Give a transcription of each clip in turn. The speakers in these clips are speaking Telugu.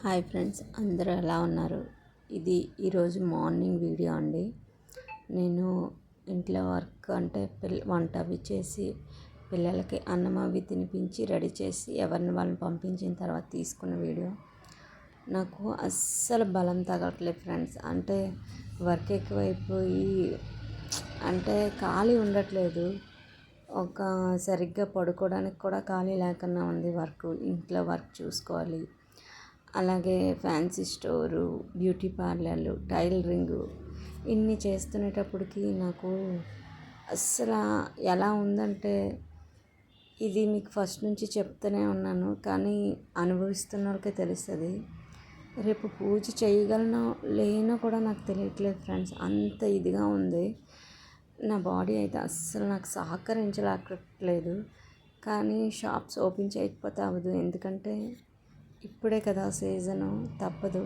హాయ్ ఫ్రెండ్స్, అందరూ ఎలా ఉన్నారు? ఇది ఈరోజు మార్నింగ్ వీడియో అండి. నేను ఇంట్లో వర్క్ అంటే వంట అవి చేసి పిల్లలకి అన్నం అవి తినిపించి రెడీ చేసి ఎవరిని వాళ్ళని పంపించిన తర్వాత తీసుకున్న వీడియో. నాకు అస్సలు బలం తగలట్లేదు ఫ్రెండ్స్. అంటే వర్క్ ఎక్కువైపోయి అంటే ఖాళీ ఉండట్లేదు. సరిగ్గా పడుకోవడానికి కూడా ఖాళీ లేకుండా ఉంది. ఇంట్లో వర్క్ చూసుకోవాలి, అలాగే ఫ్యాన్సీ స్టోరు, బ్యూటీ పార్లర్లు, టైలరింగు ఇన్ని చేస్తునేటప్పటికి నాకు అస్సలు ఎలా ఉందంటే, ఇది మీకు ఫస్ట్ నుంచి చెప్తూనే ఉన్నాను, కానీ అనుభవిస్తున్న వాళ్ళకే తెలుస్తుంది. రేపు పూజ చేయగలనో లేనో కూడా నాకు తెలియట్లేదు ఫ్రెండ్స్. అంత ఇదిగా ఉంది నా బాడీ అయితే. అస్సలు నాకు సహకరించలేకపోవట్లేదు. కానీ షాప్స్ ఓపెన్ చేయకపోతే అవ్వదు, ఎందుకంటే ఇప్పుడే కదా సీజను, తప్పదు,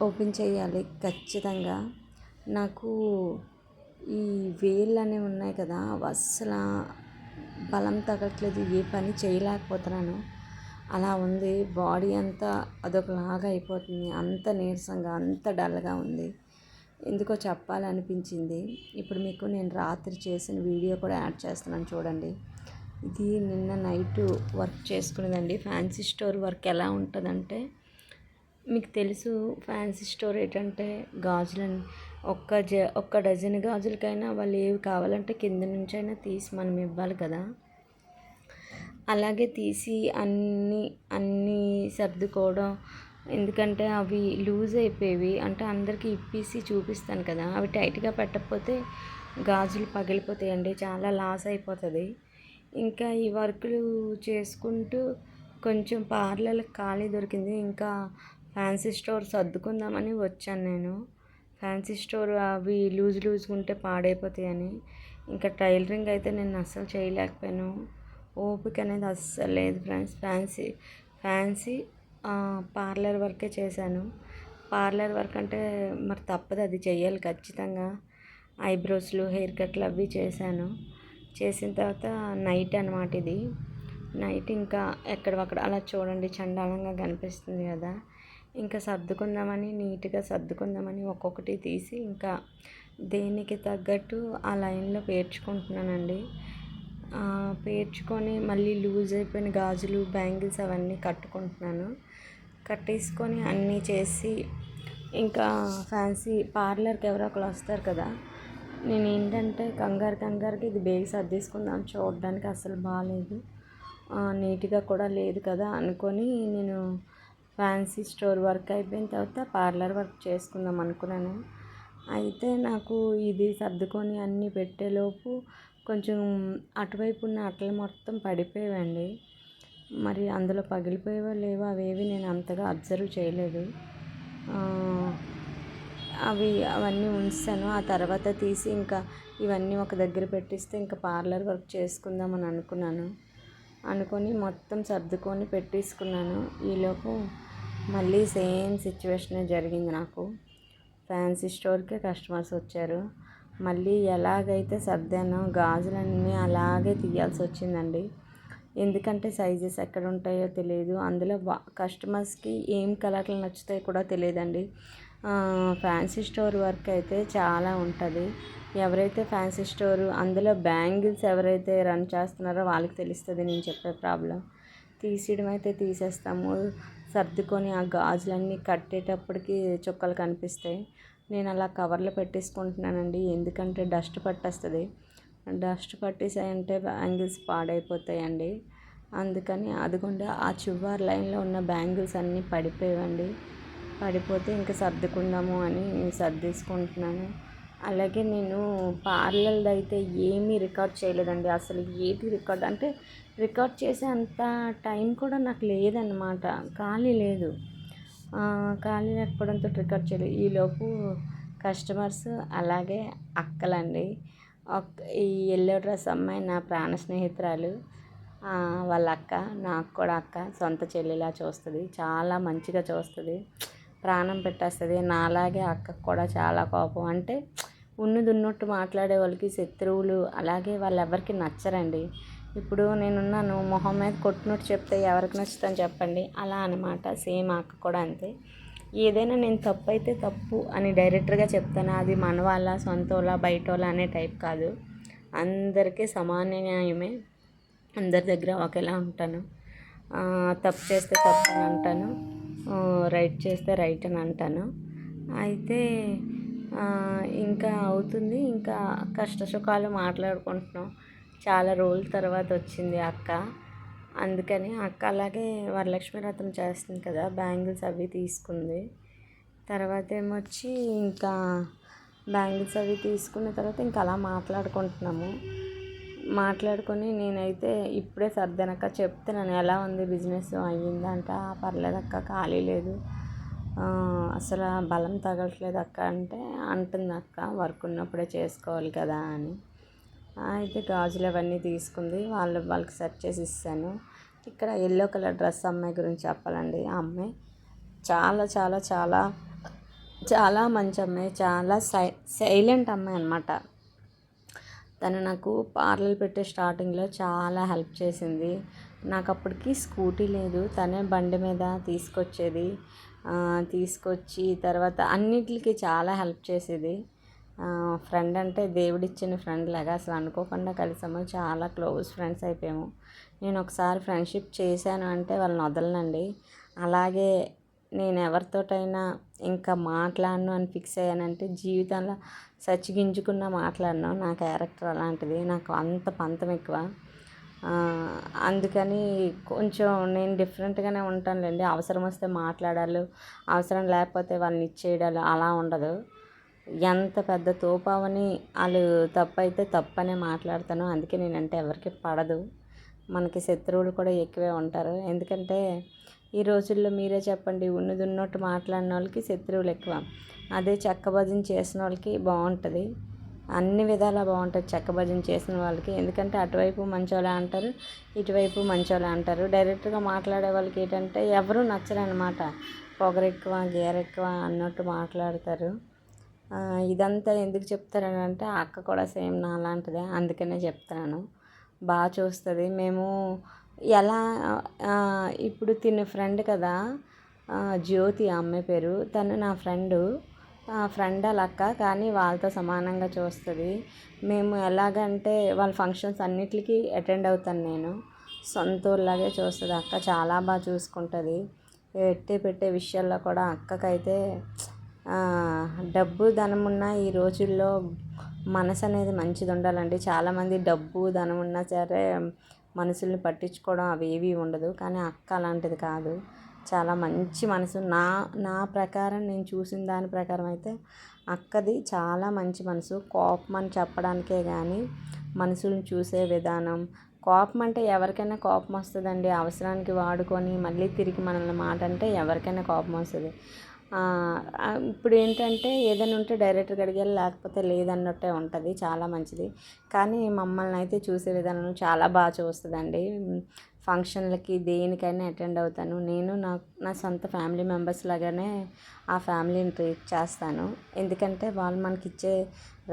ఓపెన్ చేయాలి ఖచ్చితంగా. నాకు ఈ వేళ్ళు అనేవి ఉన్నాయి కదా, అస్సలు బలం తగ్గట్లేదు, ఏ పని చేయలేకపోతున్నాను. అలా ఉంది బాడీ అంతా, అదొకలాగా అయిపోతుంది. అంత నీరసంగా, అంత డల్గా ఉంది. ఎందుకో చెప్పాలనిపించింది. ఇప్పుడు మీకు నేను రాత్రి చేసిన వీడియో కూడా యాడ్ చేస్తున్నాను, చూడండి. ఇది నిన్న నైట్ వర్క్ చేసుకునేదండి. ఫ్యాన్సీ స్టోర్ వర్క్ ఎలా ఉంటుందంటే, మీకు తెలుసు ఫ్యాన్సీ స్టోర్ ఏంటంటే గాజులని ఒక్క డజన్ గాజులకైనా వాళ్ళు ఏవి కావాలంటే కింద నుంచి అయినా తీసి మనం ఇవ్వాలి కదా. అలాగే తీసి అన్నీ సర్దుకోవడం, ఎందుకంటే అవి లూజ్ అయిపోయేవి. అంటే అందరికీ ఇప్పేసి చూపిస్తాను కదా, అవి టైట్గా పెట్టకపోతే గాజులు పగిలిపోతాయండి, చాలా లాస్ అయిపోతుంది. ఇంకా ఈ వర్కులు చేసుకుంటూ కొంచెం పార్లర్కి ఖాళీ దొరికింది. ఇంకా ఫ్యాన్సీ స్టోర్ సర్దుకుందామని వచ్చాను నేను. ఫ్యాన్సీ స్టోర్ అవి లూజ్గా ఉంటే పాడైపోతాయని. ఇంకా టైలరింగ్ అయితే నేను అస్సలు చేయలేకపోయాను. ఓపిక అనేది అస్సలు లేదు ఫ్రెండ్స్. ఫ్యాన్సీ పార్లర్ వర్కే చేశాను. పార్లర్ వర్క్ అంటే మరి తప్పదు, అది చెయ్యాలి ఖచ్చితంగా. ఐబ్రోస్లు, హెయిర్ కట్లు అవి చేశాను. చేసిన తర్వాత నైట్ అనమాట ఇది. నైట్ ఇంకా ఎక్కడక్కడ అలా చూడండి, చండాలంగా కనిపిస్తుంది కదా. ఇంకా నీట్గా సర్దుకుందామని ఒక్కొక్కటి తీసి ఇంకా దేనికి తగ్గట్టు ఆ లైన్లో పేర్చుకుంటున్నానండి. పేర్చుకొని మళ్ళీ లూజ్ అయిపోయిన గాజులు, బ్యాంగిల్స్ అవన్నీ కట్టుకుంటున్నాను. కట్టేసుకొని అన్నీ చేసి ఇంకా ఫ్యాన్సీ పార్లర్కి ఎవరో ఒకరు వస్తారు కదా, నేను ఏంటంటే కంగారుకి ఇది బేగి సర్దేసుకుందాం, చూడడానికి అసలు బాగాలేదు, నీట్గా కూడా లేదు కదా అనుకొని నేను ఫ్యాన్సీ స్టోర్ వర్క్ అయిపోయిన తర్వాత పార్లర్ వర్క్ చేసుకుందాం అనుకున్నాను. అయితే నాకు ఇది సర్దుకొని అన్నీ పెట్టేలోపు కొంచెం అటువైపు ఉన్న అట్టలు మొత్తం పడిపోయావండి. మరి అందులో పగిలిపోయేవో లేవో అవేవి నేను అంతగా అబ్జర్వ్ చేయలేదు. అవన్నీ ఉంచాను. ఆ తర్వాత తీసి ఇంకా ఇవన్నీ ఒక దగ్గర పెట్టిస్తే ఇంకా పార్లర్ వర్క్ చేసుకుందామని అనుకొని మొత్తం సర్దుకొని పెట్టేసుకున్నాను. ఈలోపు మళ్ళీ సేమ్ సిచ్యువేషనే జరిగింది నాకు. ఫ్యాన్సీ స్టోర్కే కస్టమర్స్ వచ్చారు. మళ్ళీ ఎలాగైతే సర్దానో గాజులన్నీ అలాగే తీయాల్సి వచ్చిందండి. ఎందుకంటే సైజెస్ ఎక్కడ ఉంటాయో తెలియదు. అందులో కస్టమర్స్కి ఏం కలర్లు నచ్చుతాయో కూడా తెలియదండి. ఫ్యాన్సీ స్టోర్ వర్క్ అయితే చాలా ఉంటుంది. ఎవరైతే ఫ్యాన్సీ స్టోరు అందులో బ్యాంగిల్స్ ఎవరైతే రన్ చేస్తున్నారో వాళ్ళకి తెలుస్తుంది నేను చెప్పే ప్రాబ్లం. తీసేయడం అయితే తీసేస్తాము, సర్దుకొని ఆ గాజులన్నీ కట్టేటప్పటికి చుక్కలు కనిపిస్తాయి. నేను అలా కవర్లో పెట్టేసుకుంటున్నానండి, ఎందుకంటే డస్ట్ పట్టేస్తుంది. డస్ట్ పట్టేసాయంటే బ్యాంగిల్స్ పాడైపోతాయండి. అందుకని అదిగోండి ఆ చివరి లైన్లో ఉన్న బ్యాంగిల్స్ అన్నీ పడిపోతే ఇంకా సర్దుకుందాము అని సర్దేసుకుంటున్నాను. అలాగే నేను పార్లర్ది అయితే ఏమీ రికార్డ్ చేయలేదండి. అసలు ఏది రికార్డ్ చేసే అంత టైం కూడా నాకు లేదన్నమాట. ఖాళీ లేకపోవడంతో రికార్డ్ చేయలేదు. ఈలోపు కస్టమర్స్, అలాగే అక్కలండి. ఈ ఎల్లో డ్రెస్ అమ్మాయి నా ప్రాణ స్నేహితురాలు, వాళ్ళ అక్క, నాకు కూడా అక్క, సొంత చెల్లిలా చూస్తుంది, చాలా మంచిగా చూస్తుంది, ప్రాణం పెట్టేస్తుంది. నాలాగే అక్కకు కూడా చాలా కోపం. అంటే ఉన్నట్టు మాట్లాడే వాళ్ళకి శత్రువులు, అలాగే వాళ్ళు ఎవరికి నచ్చరండి. ఇప్పుడు నేనున్నాను, మొహం మీద కొట్టినట్టు చెప్తే ఎవరికి నచ్చుతుందని చెప్పండి. అలా అనమాట. సేమ్ అక్క కూడా అంతే. ఏదైనా నేను తప్పు అయితే తప్పు అని డైరెక్ట్గా చెప్తాను. అది మన వాళ్ళ, సొంత వాళ్ళ, బయట వాళ్ళ అనే టైప్ కాదు. అందరికీ సమాన న్యాయమే. అందరి దగ్గర ఒకేలా ఉంటాను. తప్పు చేస్తే తప్పు అని అంటాను, రైట్ చేస్తే రైట్ అని అంటాను. అయితే ఇంకా అవుతుంది, ఇంకా కష్ట సుఖాలు మాట్లాడుకుంటున్నాం. చాలా రోజుల తర్వాత వచ్చింది అక్క. అందుకని అక్క అలాగే వరలక్ష్మి వ్రతం చేస్తుంది కదా, బ్యాంగిల్స్ అవి తీసుకుంది. తర్వాత ఏమొచ్చి ఇంకా బ్యాంగిల్స్ అవి తీసుకున్న తర్వాత ఇంకా అలా మాట్లాడుకుంటున్నాము. మాట్లాడుకొని నేనైతే ఇప్పుడే సర్దానక్క, చెప్తున్నాను ఎలా ఉంది బిజినెస్ అయ్యిందంట. పర్లేదక్క, ఖాళీ లేదు, అసలు బలం తగలట్లేదు అక్క అంటే అంటుంది అక్క, వర్క్ ఉన్నప్పుడే చేసుకోవాలి కదా అని. అయితే గాజులు అవన్నీ తీసుకుంది, వాళ్ళకి సెట్ చేసి ఇస్తాను. ఇక్కడ ఎల్లో కలర్ డ్రెస్ అమ్మాయి గురించి చెప్పాలండి. ఆ అమ్మాయి చాలా చాలా చాలా చాలా మంచి అమ్మాయి, చాలా సైలెంట్ అమ్మాయి అనమాట. తను నాకు పార్లర్ పెట్టే స్టార్టింగ్లో చాలా హెల్ప్ చేసింది. నాకు అప్పటికి స్కూటీ లేదు, తనే బండి మీద తీసుకొచ్చి తర్వాత అన్నిటికి చాలా హెల్ప్ చేసేది. ఫ్రెండ్ అంటే దేవుడిచ్చిన ఫ్రెండ్ లాగా, అసలు అనుకోకుండా కలిసాము, చాలా క్లోజ్ ఫ్రెండ్స్ అయిపోయాము. నేను ఒకసారి ఫ్రెండ్షిప్ చేశాను అంటే వాళ్ళని వదలనండి. అలాగే నేను ఎవరితోటైనా ఇంకా మాట్లాడను అని ఫిక్స్ అయ్యానంటే జీవితంలో సచ్చిగించుకున్న మాట్లాడను. నా క్యారెక్టర్ అలాంటిది, నాకు అంత పంతం ఎక్కువ. అందుకని కొంచెం నేను డిఫరెంట్గానే ఉంటానులేండి. అవసరం వస్తే మాట్లాడాలి, అవసరం లేకపోతే వాళ్ళని ఇచ్చేయడాలు అలా ఉండదు. ఎంత పెద్ద తోపావని వాళ్ళు తప్పు అయితే తప్పనే మాట్లాడతాను. అందుకే నేనంటే ఎవరికి పడదు. మనకి శత్రువులు కూడా ఎక్కువే ఉంటారు. ఎందుకంటే ఈ రోజుల్లో మీరే చెప్పండి, ఉన్నది ఉన్నట్టు మాట్లాడిన వాళ్ళకి శత్రువులు ఎక్కువ. అదే చెక్క భజన చేసిన వాళ్ళకి బాగుంటుంది, అన్ని విధాలా బాగుంటుంది చెక్క భజన చేసిన వాళ్ళకి. ఎందుకంటే అటువైపు మంచోళ్ళే అంటారు, ఇటువైపు మంచోళ్ళే అంటారు. డైరెక్ట్గా మాట్లాడే వాళ్ళకి ఏంటంటే ఎవరూ నచ్చరనమాట, పొగరెక్కువ గేరెక్కువ అన్నట్టు మాట్లాడతారు. ఇదంతా ఎందుకు చెప్తారని అంటే అక్క కూడా సేమ్ నా లాంటిదే, అందుకనే చెప్తున్నాను. బాగా చూస్తుంది. మేము ఎలా ఇప్పుడు తిన్న ఫ్రెండ్ కదా, జ్యోతి ఆ అమ్మాయి పేరు, తను నా ఫ్రెండ్ అక్క, కానీ వాళ్ళతో సమానంగా చూస్తుంది. మేము ఎలాగంటే వాళ్ళ ఫంక్షన్స్ అన్నిటికీ అటెండ్ అవుతాను నేను. సొంతూరులాగే చూస్తుంది అక్క, చాలా బాగా చూసుకుంటుంది. పెట్టే విషయాల్లో కూడా అక్కకైతే డబ్బు ధనం ఉన్న ఈ రోజుల్లో మనసు అనేది మంచిది ఉండాలండి. చాలామంది డబ్బు ధనం ఉన్నా సరే మనుషుల్ని పట్టించుకోవడం అవి ఏవి ఉండదు, కానీ అక్క అలాంటిది కాదు. చాలా మంచి మనసు. నా ప్రకారం నేను చూసిన దాని ప్రకారం అయితే అక్కది చాలా మంచి మనసు. కోపం అని చెప్పడానికే కానీ మనుషుల్ని చూసే విధానం, కోపం అంటే ఎవరికైనా కోపం వస్తుందండి. అవసరానికి వాడుకొని మళ్ళీ తిరిగి మనల్ని మాట అంటే ఎవరికైనా కోపం వస్తుంది. ఇప్పుడు ఏంటంటే ఏదైనా ఉంటే డైరెక్ట్గా అడిగాలి, లేకపోతే లేదన్నట్టే ఉంటుంది. చాలా మంచిది. కానీ మమ్మల్ని అయితే చూసే విధానం చాలా బాగా చూస్తుందండి. ఫంక్షన్లకి దేనికైనా అటెండ్ అవుతాను. నేను నా సొంత ఫ్యామిలీ మెంబర్స్ లాగానే ఆ ఫ్యామిలీని ట్రీట్ చేస్తాను. ఎందుకంటే వాళ్ళు మనకి ఇచ్చే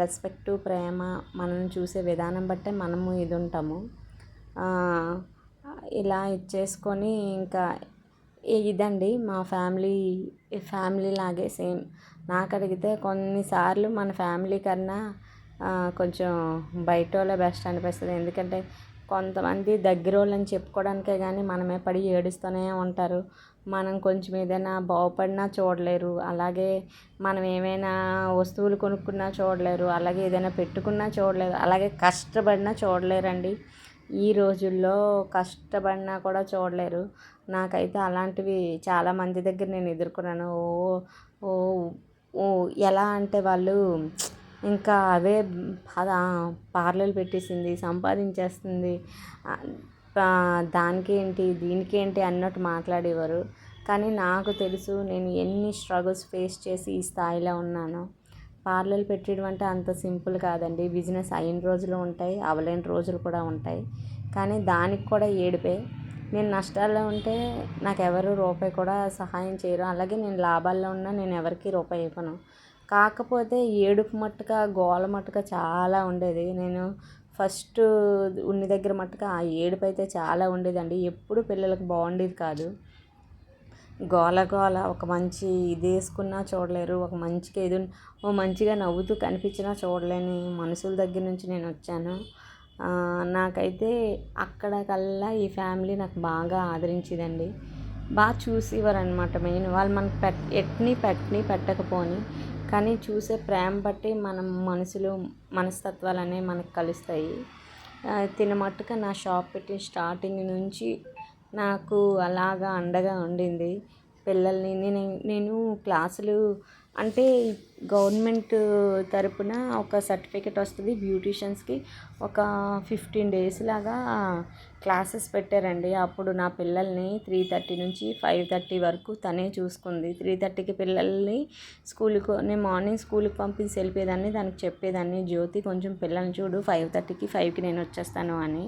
రెస్పెక్టు, ప్రేమ, మనల్ని చూసే విధానం బట్టే మనము ఇది ఉంటాము. ఇలా ఇచ్చేసుకొని ఇంకా ఇదండి మా ఫ్యామిలీ లాగే సేమ్. నాకు అడిగితే కొన్నిసార్లు మన ఫ్యామిలీ కన్నా కొంచెం బయట వాళ్ళే బెస్ట్ అనిపిస్తుంది. ఎందుకంటే కొంతమంది దగ్గర వాళ్ళని చెప్పుకోవడానికే కానీ మనమే పడి ఏడుస్తూనే ఉంటారు. మనం కొంచెం ఏదైనా బాగుపడినా చూడలేరు, అలాగే మనం ఏమైనా వస్తువులు కొనుక్కున్నా చూడలేరు, అలాగే ఏదైనా పెట్టుకున్నా చూడలేరు, అలాగే కష్టపడినా చూడలేరండి. ఈ రోజుల్లో కష్టపడినా కూడా చూడలేరు. నాకైతే అలాంటివి చాలామంది దగ్గర నేను ఎదుర్కొన్నాను. ఓ ఓ ఎలా అంటే వాళ్ళు ఇంకా అవే పార్లర్లు పెట్టేసింది, సంపాదించేస్తుంది, దానికేంటి దీనికేంటి అన్నట్టు మాట్లాడేవారు. కానీ నాకు తెలుసు నేను ఎన్ని స్ట్రగుల్స్ ఫేస్ చేసి ఈ స్థాయిలో ఉన్నానో. పార్లర్లు పెట్టడం అంటే అంత సింపుల్ కాదండి. బిజినెస్ అయిన రోజులు ఉంటాయి, అవ్వలేని రోజులు కూడా ఉంటాయి. కానీ దానికి కూడా ఏడుపే. నేను నష్టాల్లో ఉంటే నాకు ఎవరు రూపాయి కూడా సహాయం చేయరు, అలాగే నేను లాభాల్లో ఉన్నా నేను ఎవరికి రూపాయి ఇవ్వను. కాకపోతే ఏడుపు మట్టుగా, గోల మట్టుగా చాలా ఉండేది. నేను ఫస్ట్ ఉన్ని దగ్గర మట్టుకు ఆ ఏడుపు అయితే చాలా ఉండేదండి. ఎప్పుడు పిల్లలకు బాగుండేది కాదు. గోల గోల, ఒక మంచి ఇది వేసుకున్నా చూడలేరు, ఒక మంచిగా ఏదో మంచిగా నవ్వుతూ కనిపించినా చూడలేని మనుషుల దగ్గర నుంచి నేను వచ్చాను. నాకైతే అక్కడికల్లా ఈ ఫ్యామిలీ నాకు బాగా ఆదరించేదండి. బాగా చూసేవారనమాట. మెయిన్ వాళ్ళు మనకు పెట్టకపోని, కానీ చూసే ప్రేమ బట్టి మనం మనస్తత్వాలు అనేవి మనకు కలుస్తాయి. తిన మట్టుగా నా షాప్ పెట్టి స్టార్టింగ్ నుంచి నాకు అలాగా అండగా ఉండింది. పిల్లల్ని నేను క్లాసులు అంటే గవర్నమెంట్ తరపున ఒక సర్టిఫికెట్ వస్తుంది బ్యూటీషియన్స్కి. ఒక 15 days లాగా క్లాసెస్ పెట్టారండి. అప్పుడు నా పిల్లల్ని 3:30 నుంచి 5:30 వరకు తనే చూసుకుంది. 3:30కి పిల్లల్ని నేను మార్నింగ్ స్కూల్కి పంపించి వెళ్ళిపోయేదాన్ని. దానికి చెప్పేదాన్ని, జ్యోతి కొంచెం పిల్లల్ని చూడు, 5:30కి 5కి నేను వచ్చేస్తాను అని.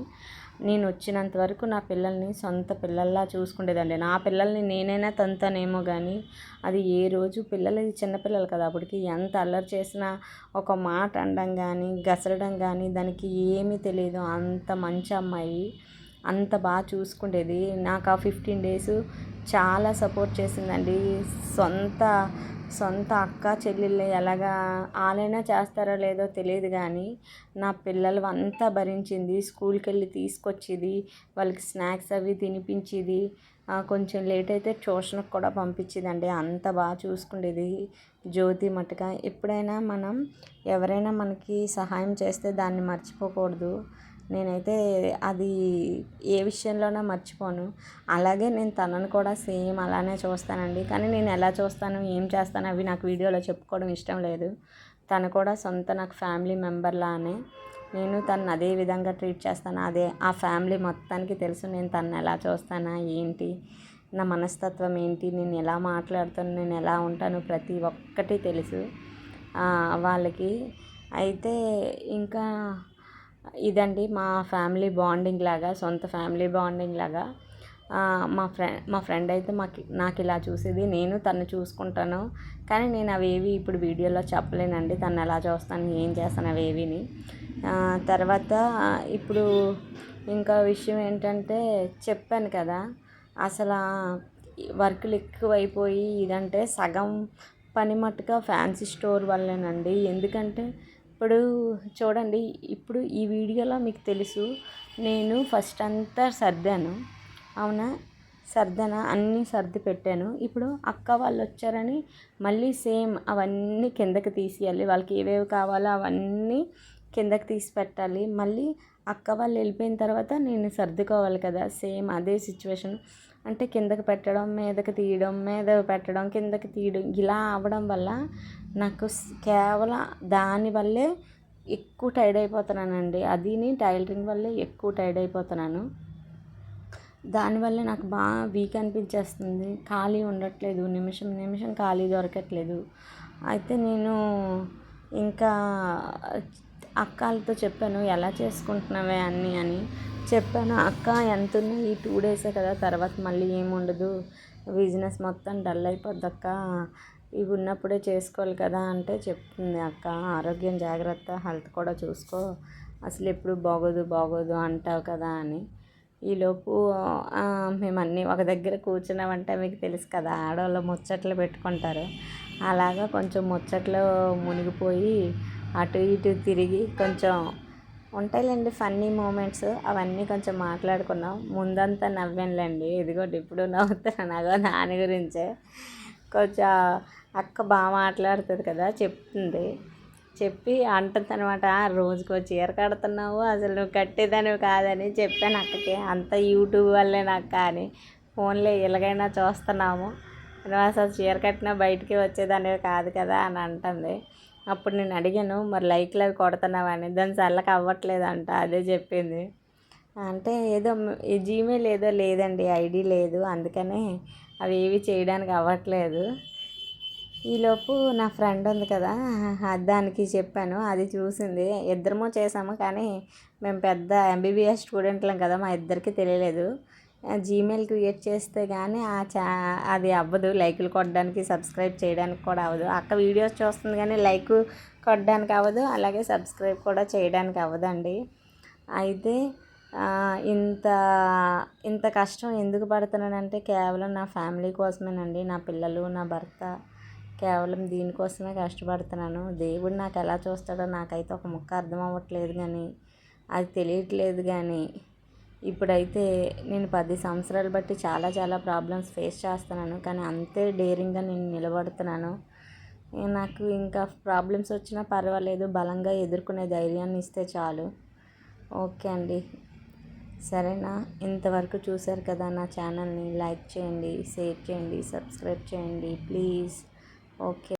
నేను వచ్చినంత వరకు నా పిల్లల్ని సొంత పిల్లల్లా చూసుకునేదండి. నా పిల్లల్ని నేనైనా తంతానేమో కానీ అది ఏ రోజు చిన్నపిల్లలు కదా, అప్పటికి ఎంత అల్లరి చేసినా ఒక మాట అనడం కానీ గసరడం కానీ దానికి ఏమీ తెలియదు. అంత మంచి అమ్మాయి, అంత బాగా చూసుకునేది. నాకు ఆ 15 days చాలా సపోర్ట్ చేసిందండి. సొంత అక్క చెల్లెళ్ళు ఎలాగా వాళ్ళైనా చేస్తారో లేదో తెలియదు కానీ నా పిల్లలు అంతా భరించింది. స్కూల్కి వెళ్ళి తీసుకొచ్చేది, వాళ్ళకి స్నాక్స్ అవి తినిపించేది. కొంచెం లేట్ అయితే ట్యూషన్కి కూడా పంపించేదండి. అంత బాగా చూసుకునేది జ్యోతి మట్టుగా. ఎప్పుడైనా ఎవరైనా మనకి సహాయం చేస్తే దాన్ని మర్చిపోకూడదు. నేనైతే అది ఏ విషయంలోనో మర్చిపోను. అలాగే నేను తనను కూడా సేమ్ అలానే చూస్తానండి. కానీ నేను ఎలా చూస్తాను, ఏం చేస్తాను అవి నాకు వీడియోలో చెప్పుకోవడం ఇష్టం లేదు. తను కూడా నాకు ఫ్యామిలీ మెంబర్లానే నేను తనని అదే విధంగా ట్రీట్ చేస్తాను. ఆ ఫ్యామిలీ మొత్తానికి తెలుసు నేను తనని ఎలా చూస్తానా ఏంటి, నా మనస్తత్వం ఏంటి, నేను ఎలా మాట్లాడుతాను, నేను ఎలా ఉంటాను, ప్రతి ఒక్కటి తెలుసు వాళ్ళకి. అయితే ఇంకా ఇదండి మా ఫ్యామిలీ బాండింగ్ లాగా, సొంత ఫ్యామిలీ బాండింగ్ లాగా. మా ఫ్రెండ్ అయితే నాకు ఇలా చూసేది, నేను తను చూసుకుంటాను. కానీ నేను అవేవి ఇప్పుడు వీడియోలో చెప్పలేనండి. తను ఎలా చూస్తాను, ఏం చేస్తాను అవేవిని. తర్వాత ఇప్పుడు ఇంకా విషయం ఏంటంటే, చెప్పాను కదా అసలు వర్కులు ఎక్కువైపోయి ఇదంటే సగం పని మట్టుగా ఫ్యాన్సీ స్టోర్ వల్లేనండి. ఎందుకంటే ఇప్పుడు చూడండి, ఇప్పుడు ఈ వీడియోలో మీకు తెలుసు నేను ఫస్ట్ అంతా సర్దాను, అవునా, అన్నీ సర్ది పెట్టాను. ఇప్పుడు అక్క వాళ్ళు వచ్చారని మళ్ళీ సేమ్ అవన్నీ కిందకి తీసేయాలి. వాళ్ళకి ఏవేవి కావాలో అవన్నీ కిందకి తీసి పెట్టాలి. మళ్ళీ అక్క వాళ్ళు వెళ్ళిపోయిన తర్వాత నేను సర్దుకోవాలి కదా, సేమ్ అదే సిచ్యువేషన్. అంటే కిందకి పెట్టడం, మీదకి తీయడం, మీద పెట్టడం, కిందకి తీయడం, ఇలా అవ్వడం వల్ల నాకు కేవలం దానివల్లే ఎక్కువ టైర్డ్ అయిపోతున్నానండి. అదిని టైలరింగ్ వల్లే ఎక్కువ టైర్డ్ అయిపోతున్నాను. దానివల్ల నాకు బాగా వీక్ అనిపించేస్తుంది. ఖాళీ ఉండట్లేదు, నిమిషం ఖాళీ దొరకట్లేదు. అయితే నేను ఇంకా అక్కలతో చెప్పాను, ఎలా చేసుకుంటున్నావే అన్నీ అని చెప్పాను. అక్క ఎంత ఉన్నాయి, ఈ 2 days కదా, తర్వాత మళ్ళీ ఏముండదు, బిజినెస్ మొత్తం డల్ అయిపోద్ది అక్క, ఇవి ఉన్నప్పుడే చేసుకోవాలి కదా అంటే చెప్తుంది. అక్క ఆరోగ్యం జాగ్రత్త, హెల్త్ కూడా చూసుకో, అసలు ఎప్పుడు బాగోదు అంటావు కదా అని. ఈలోపు మేమన్నీ ఒక దగ్గర కూర్చున్నామంటే మీకు తెలుసు కదా, ఆడవాళ్ళు ముచ్చట్లు పెట్టుకుంటారు. అలాగా కొంచెం ముచ్చట్లో మునిగిపోయి అటు ఇటు తిరిగి కొంచెం ఉంటాయిలేండి ఫన్నీ మూమెంట్స్, అవన్నీ కొంచెం మాట్లాడుకున్నాం. ముందంతా నవ్వానులేండి, ఇదిగోటి ఇప్పుడు నవ్వుతున్నాను దాని గురించే. కొంచెం అక్క బాగా మాట్లాడుతుంది కదా, చెప్పి అంటుందనమాట, రోజుకో చీర కడుతున్నావు, అసలు నువ్వు కట్టేదానివి కాదని చెప్పాను అక్కకి. అంతా యూట్యూబ్ వల్లే నాకు, కానీ ఫోన్లో ఎలాగైనా చూస్తున్నాము, నువ్వు అసలు చీర కట్టినా బయటికి వచ్చేదానివి కాదు కదా అని అంటుంది. అప్పుడు నేను అడిగాను, మరి లైక్లు అవి కొడుతున్నావని. దాని చల్లకి అవ్వట్లేదంట, అదే చెప్పింది. అంటే ఏదో జీమెయిల్ ఏదో లేదండి, ఐడి లేదు, అందుకనే అవి ఏవి చేయడానికి అవ్వట్లేదు. ఈలోపు నా ఫ్రెండ్ ఉంది కదా, దానికి చెప్పాను, అది చూసింది. ఇద్దరము చేసాము, కానీ మేము పెద్ద ఎంబీబీఎస్ స్టూడెంట్లం కదా, మా ఇద్దరికి తెలియలేదు. జీమెయిల్ క్రియేట్ చేస్తే కానీ అది అవ్వదు, లైకులు కొట్టడానికి, సబ్స్క్రైబ్ చేయడానికి కూడా అవ్వదు. అక్క వీడియోస్ చూస్తుంది కానీ లైక్ కొట్టడానికి అవ్వదు, అలాగే సబ్స్క్రైబ్ కూడా చేయడానికి అవ్వదండి. అయితే ఇంత ఇంత కష్టం ఎందుకు పడుతున్నానంటే కేవలం నా ఫ్యామిలీ కోసమేనండి. నా పిల్లలు, నా భర్త, కేవలం దీనికోసమే కష్టపడుతున్నాను. దేవుడు నాకు ఎలా చూస్తాడో నాకైతే ఒక ముక్క అర్థం అవ్వట్లేదు, కానీ అది తెలియట్లేదు. కానీ ఇప్పుడైతే నేను 10 సంవత్సరాలు బట్టి చాలా చాలా ప్రాబ్లమ్స్ ఫేస్ చేస్తున్నాను, కానీ అంతే డేరింగ్గా నేను నిలబడుతున్నాను. నాకు ఇంకా ప్రాబ్లమ్స్ వచ్చినా పర్వాలేదు, బలంగా ఎదుర్కొనే ధైర్యాన్ని ఇస్తే చాలు. ఓకే అండి, సరేనా? ఇంతవరకు చూశారు కదా నా ఛానల్ని. లైక్ చేయండి, షేర్ చేయండి, సబ్స్క్రైబ్ చేయండి ప్లీజ్. ఓకే.